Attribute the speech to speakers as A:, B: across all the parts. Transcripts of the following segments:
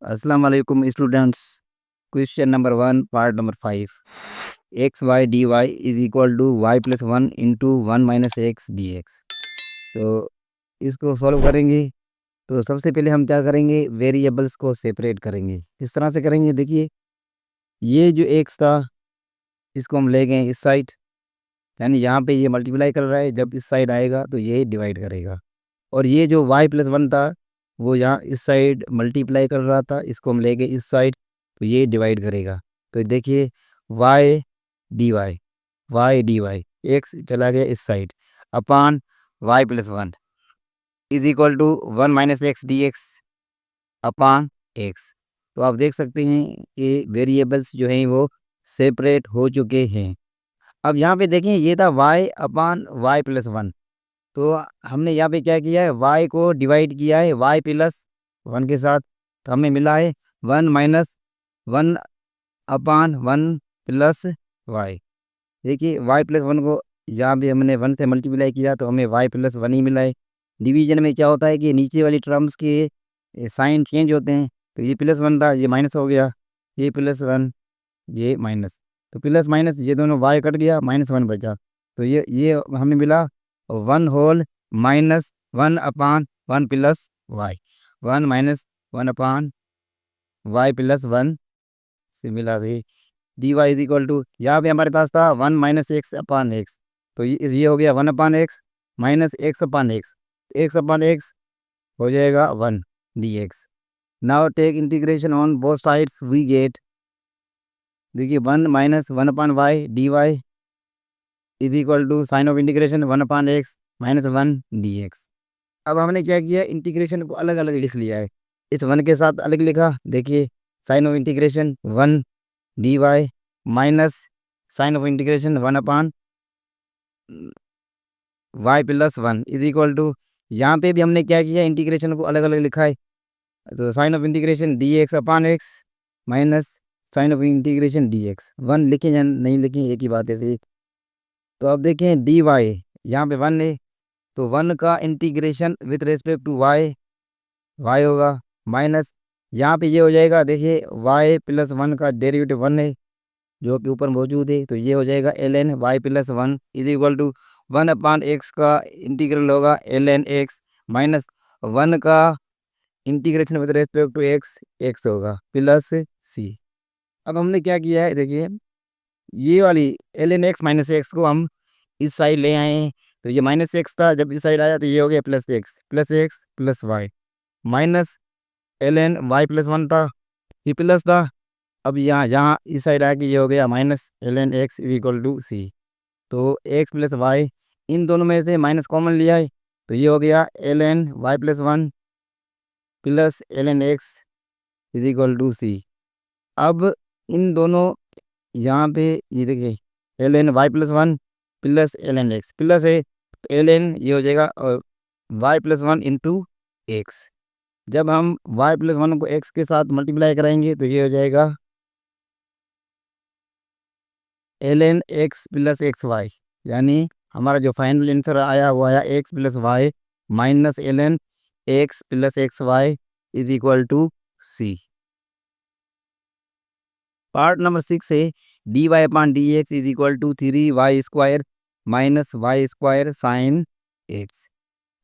A: अस्सलाम वालेकुम students. Question number 1 part number 5 x y d y is equal to y plus 1 into 1 minus x d x. तो इसको solve करेंगे। तो सबसे पहले हम क्या करेंगे, वेरिएबल्स को सेपरेट करेंगे। किस तरह से करेंगे, देखिए ये जो एक्स था इसको हम ले गए इस साइड, यानी यहाँ पे ये मल्टीप्लाई कर रहा है, जब इस साइड आएगा तो ये डिवाइड करेगा। और ये जो वाई प्लस 1 था वो यहाँ इस साइड मल्टीप्लाई कर रहा था, इसको हम ले गए इस साइड तो ये डिवाइड करेगा। तो देखिए वाई डी वाई एक्स चला गया इस side upon y plus 1 is equal to 1 minus x d x upon x. तो आप देख सकते हैं कि वेरिएबल्स जो हैं वो सेपरेट हो चुके हैं। अब यहाँ पे देखें ये था वाई अपान वाई प्लस 1, तो हमने यहाँ पे क्या किया है, y को डिवाइड किया है y प्लस 1 के साथ, तो हमें मिला है 1 माइनस 1 अपान 1 प्लस वाई। देखिए y प्लस 1 को यहाँ पे हमने 1 से मल्टीप्लाई किया तो हमें y प्लस 1 ही मिला है। डिवीजन में क्या होता है कि नीचे वाली टर्म्स के साइन चेंज होते हैं, तो ये प्लस 1 था, ये माइनस हो गया, ये प्लस 1, ये माइनस, तो प्लस माइनस ये दोनों y कट गया, माइनस 1 बचा, तो ये हमें मिला 1 whole minus 1 upon 1 plus y, 1 minus 1 upon y plus 1 से मिला d y is equal to, यहाँ पे हमारे पास था 1 माइनस एक्स अपान एक्स, तो ये हो गया 1 upon x minus x upon x, x upon x हो जाएगा 1 d x. Now take integration on both sides, we get, देखिए 1 minus 1 upon y d y is equal to sign of integration 1 upon x minus 1 d x. अब हमने क्या किया, integration को अलग अलग लिख लिया है, इस 1 के साथ अलग लिखा, देखिए sign of integration 1 d y minus sign of integration 1 upon y plus 1 is equal to, यहाँ पे भी हमने क्या किया, इंटीग्रेशन को अलग अलग लिखा है, तो sign of integration d x upon x minus sign of integration d x. 1 लिखें या नहीं लिखें एक ही बात है सही। तो अब देखें डी वाई, यहाँ पे 1 है, तो 1 का integration with respect to y y होगा, माइनस यहाँ पे ये हो जाएगा, देखिए वाई प्लस 1 का डेरिवेटिव 1 है जो कि ऊपर मौजूद है, तो ये हो जाएगा l N Y plus 1 is equal to 1 upon x का इंटीग्रल होगा एल एन एक्स माइनस 1 का integration with respect to x x होगा प्लस सी। अब हमने क्या किया है, देखिए ये वाली l N x minus x को हम इस साइड ले आए हैं, तो ये माइनस एक्स था, जब इस साइड आया तो ये हो गया plus x plus y minus L N Y plus 1 था, ये प्लस था, अब यहाँ यहाँ इस साइड आके ये हो गया minus L N X is equal to C. तो एक्स प्लस वाई, इन दोनों में से माइनस कॉमन लिया है, तो ये हो गया L N Y plus 1 plus L N X is equal to C. अब इन दोनों यहाँ पे ये देखिए L N Y plus 1 plus L N x plus है, एल एन ये हो जाएगा वाई प्लस 1 इंटू एक्स। जब हम y प्लस 1 को x के साथ मल्टीप्लाई कराएंगे तो ये हो जाएगा l N x plus x y, यानी हमारा जो फाइनल आंसर आया वो आया x plus y minus L N x plus x y is equal to c. Part number 6 है d y upon d x is equal to 3y square minus y square sine x.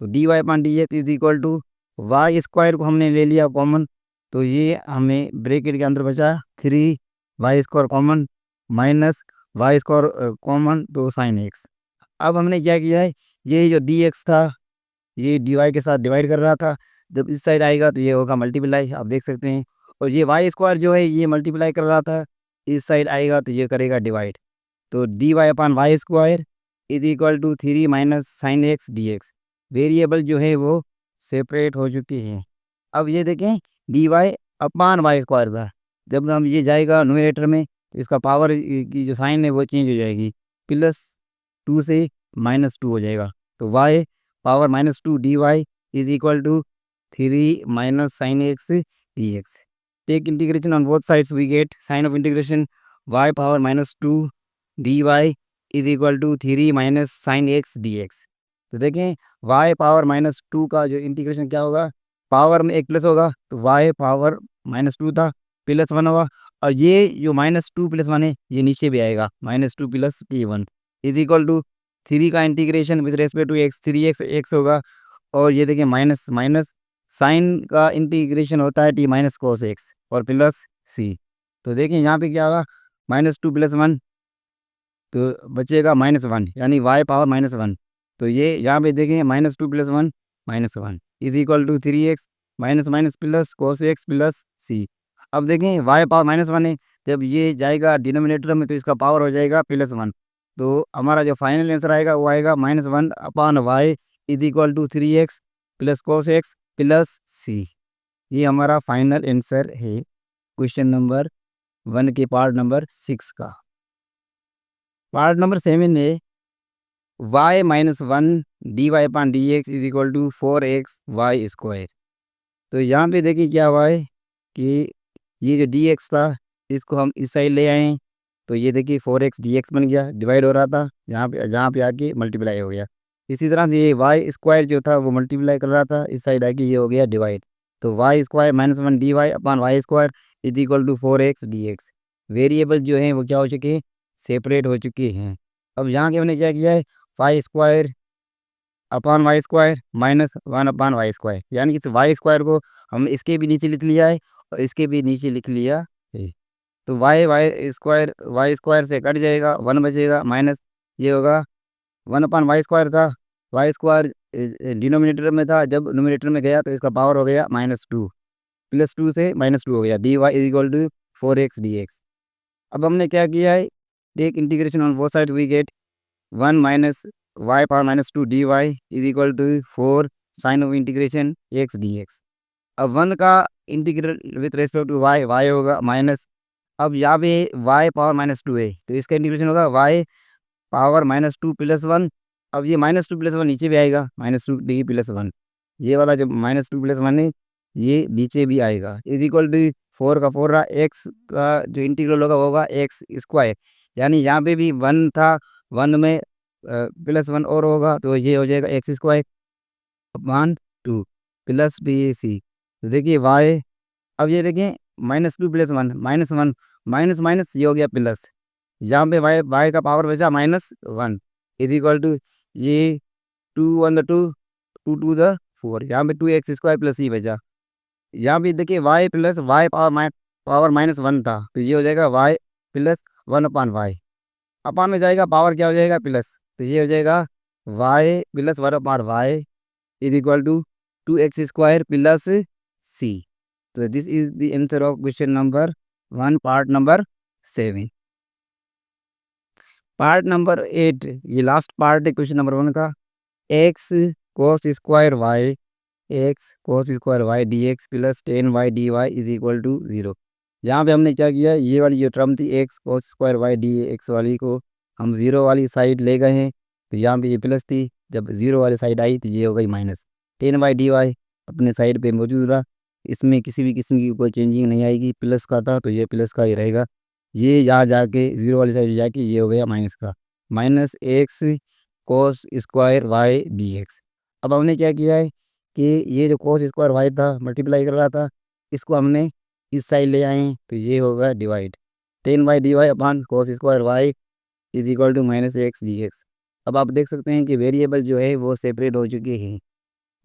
A: तो d y upon d x is equal to y square को हमने ले लिया common, तो ये हमें bracket के अंदर बचा 3y² common minus y² common, तो साइन एक्स। अब हमने क्या किया है, ये जो डी एक्स था ये डी वाई के साथ डिवाइड कर रहा था, जब इस साइड आएगा तो ये होगा मल्टीप्लाई, आप देख सकते हैं, और ये y² जो है ये मल्टीप्लाई कर रहा था, इस साइड आएगा तो ये करेगा डिवाइड, तो d y upon y square is equal to 3 minus sine x d x. Variable जो है वो सेपरेट हो चुके हैं। अब ये देखें D y upon y square था, जब हम ये जाएगा न्यूमरेटर में तो इसका पावर की जो साइन है वो चेंज हो जाएगी, +2 से -2 हो जाएगा, तो y power -2 d y is equal to 3 minus sine x d x. Take integration on both sides, we get sign of integration y power -2 d y is equal to 3 minus sine x d x. तो देखें y power -2 का जो integration क्या होगा, power में एक plus होगा तो वाई पावर -2 था, +1 होगा। और ये जो -2 + 1 है ये नीचे भी आएगा, -2 + t1 इज इक्वल टू 3 का integration with respect to x 3x x होगा। और ये देखिए माइनस माइनस साइन का इंटीग्रेशन होता है t माइनस कोस एक्स और प्लस सी। तो देखिए यहाँ पे क्या होगा, -2 + 1 तो बचेगा -1 यानी y पावर -1। तो ये यहाँ पे देखें -2 + 1 -1 is equal to 3x minus minus plus cos x plus c. अब देखें y पावर -1 है, जब ये जाएगा डिनोमिनेटर में तो इसका पावर हो जाएगा +1। तो हमारा जो फाइनल आंसर आएगा वो आएगा -1/y is equal to 3x plus cos x plus c. ये हमारा फाइनल आंसर है क्वेश्चन नंबर 1 के पार्ट नंबर 6 का। पार्ट नंबर 7 है y-1 dy/dx is equal to 4xy²। तो यहाँ पे देखिए क्या हुआ है कि ये जो dx था इसको हम इस साइड ले आए, तो ये देखिए 4x dx बन गया, डिवाइड हो रहा था जहाँ पे आके मल्टीप्लाई हो गया। इसी तरह से ये y² जो था वो मल्टीप्लाई कर रहा था, इस साइड आके ये हो गया डिवाइड। तो y² -1 dy/y² is equal to 4x dx। Variable जो हैं वो क्या हो चुके हैं, सेपरेट हो चुके हैं। अब यहाँ के हमने क्या किया है, y² -1/y² यानी इस y² को हम इसके भी नीचे लिख लिया है और इसके भी नीचे लिख लिया है। तो y² से कट जाएगा, 1 बचेगा, माइनस ये होगा 1/y² था, y² डिनोमिनेटर में था, जब न्यूमरेटर में गया तो इसका पावर हो गया -2, +2 से -2 हो गया, dy is equal to 4x dx। अब हमने क्या किया है, take integration on both sides we get 1 minus y power -2 dy is equal to 4 sign of integration x dx। अब 1 का integral with respect to y होगा माइनस। अब यहाँ पे y पावर -2 है तो इसका इंटीग्रेशन होगा y पावर -2 + 1। अब ये -2 + 1 नीचे भी आएगा, -2 डी + 1, ये वाला जो -2 + 1 है ये नीचे भी आएगा, इज इक्वल टू 4 का 4 रहा, x का जो इंटीग्रल होगा वो होगा x²। यानी यहाँ पे भी 1 था, 1 में +1 और होगा तो ये हो जाएगा x²/2 प्लस बी सी। तो देखिए y, अब ये देखें -2 + 1 -1 माइनस माइनस ये हो गया प्लस, यहाँ पे y का पावर बचा -1 इज इक्वल टू ये 2 1 2 2 2 द 4, यहाँ पे 2x² प्लस सी बचा। यहाँ पे देखिए y प्लस y पावर -1 था तो ये हो जाएगा y प्लस 1/y, अपान में जाएगा पावर क्या हो जाएगा प्लस, तो ये हो जाएगा y plus 1/y is equal to 2x² plus c. तो this is the answer of question number 1 part number 7। Part number 8 ये लास्ट पार्ट है क्वेश्चन नंबर 1 का, x cos² y dx plus 10y dy is equal to 0। यहाँ पे हमने क्या किया, ये वाली जो टर्म थी x cos² y dx वाली को हम 0 वाली साइड ले गए हैं, तो यहाँ पे ये प्लस थी, जब 0 वाली साइड आई तो ये हो गई माइनस। 10y dy अपने साइड पे मौजूद रहा, इसमें किसी भी किस्म की कोई चेंजिंग नहीं आएगी, प्लस का था तो ये प्लस का ही रहेगा। ये यहाँ जाके 0 वाली साइड जाके ये हो गया माइनस का, -x cos² y dx। अब हमने क्या किया है कि ये जो cos² y था मल्टीप्लाई कर रहा था, इसको हमने इस साइड ले आए हैं तो ये होगा divide, 10y dy upon cos² y is equal to -x dx। अब आप देख सकते हैं कि वेरिएबल जो है वो सेपरेट हो चुके हैं।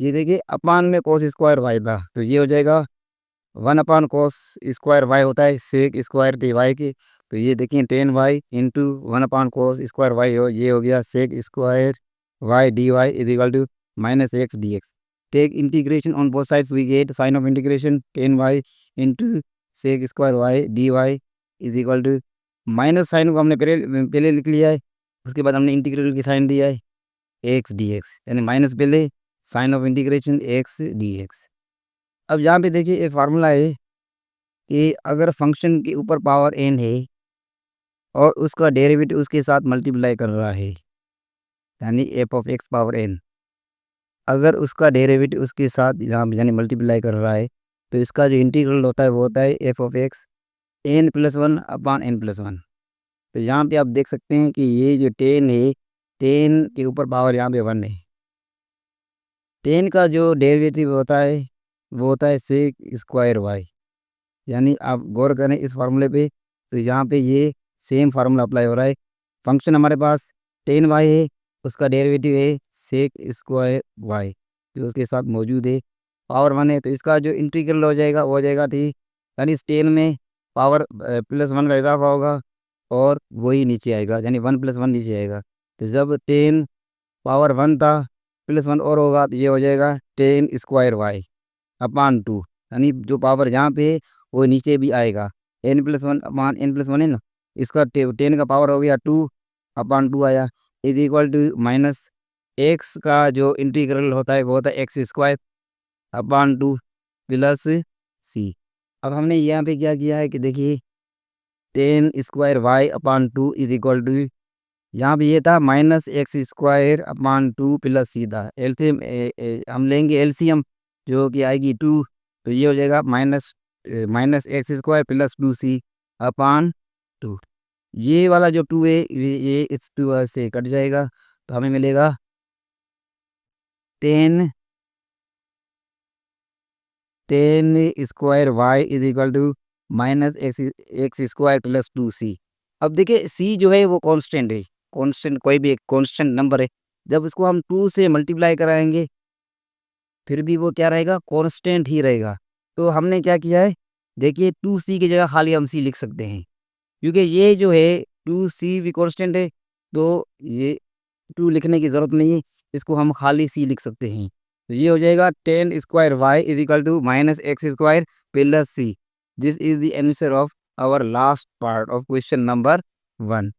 A: ये देखिए अपान में cos² y था तो ये हो जाएगा 1/cos² y होता है sec² dy के, तो ये देखिए 10y इंटू 1/cos² y हो, ये हो गया sec² y dy is equal to -x dx। Take integration on both sides we get sign of integration 10y into sec² y dy is equal to, minus sign को हमने पहले लिख लिया है, उसके बाद हमने इंटीग्रल की साइन दिया है x dx, यानी माइनस पहले sign of integration x dx। अब यहाँ पे देखिए एक फार्मूला है कि अगर फंक्शन के ऊपर पावर n है और उसका डेरिवेटिव उसके साथ मल्टीप्लाई कर रहा है, यानी f(x) पावर n, अगर उसका डेरिवेटिव उसके साथ यहाँ यानी मल्टीप्लाई कर रहा है तो इसका जो इंटीग्रल होता है वो होता है f(x) n+1/n+1। तो यहाँ पे आप देख सकते हैं कि ये जो 10 है, 10 के ऊपर पावर यहाँ पे 1 है, 10 का जो डेरिवेटिव होता है वो होता है सेक स्क्वायर वाई। यानी आप गौर करें इस फार्मूले पे, तो यहाँ पे ये सेम फार्मूला अप्लाई हो रहा है। फंक्शन हमारे पास 10y है, उसका डेरिवेटिव है सेक स्क्वायर वाई, जो उसके साथ मौजूद है। पावर 1 है तो इसका जो इंटीग्रल हो जाएगा वो हो जाएगा ठीक, यानी इस 10 में पावर +1 का इजाफा होगा और वही नीचे आएगा, यानी 1 + 1 नीचे आएगा। तो जब 10 पावर 1 था, +1 और होगा तो ये हो जाएगा 10 स्क्वायर वाई अपान 2, यानी जो पावर यहाँ पे है वो नीचे भी आएगा। n+1 अपान n+1 है ना, इसका 10 का पावर हो गया 2 अपान 2 आया, is equal to minus x का जो इंटीग्रल होता है वो होता है x square upon 2 plus c. अब हमने यहाँ पे क्या किया है कि देखिए 10 square y upon 2 is equal to, यहाँ पे ये था minus x square upon 2 plus c था। एलसीएम हम लेंगे एलसीएम, जो कि आएगी 2, तो ये हो जाएगा माइनस एक्स स्क्वायर प्लस 2 सी अपान 2। ये वाला जो 2 है ये इस 2 से कट जाएगा, तो हमें मिलेगा 10 square y is equal to minus x square plus 2 c. अब देखिए सी जो है वो कांस्टेंट है, कांस्टेंट कोई भी एक कांस्टेंट नंबर है, जब उसको हम 2 से मल्टीप्लाई कराएंगे फिर भी वो क्या रहेगा, कांस्टेंट ही रहेगा। तो हमने क्या किया है, देखिए 2 सी की जगह खाली हम सी लिख सकते हैं, क्योंकि ये जो है 2 सी भी कांस्टेंट है, तो ये 2 लिखने की ज़रूरत नहीं है, इसको हम खाली सी लिख सकते हैं। तो ये हो जाएगा 10 square y is equal to minus x square plus c. This is the answer of our last part of question number 1।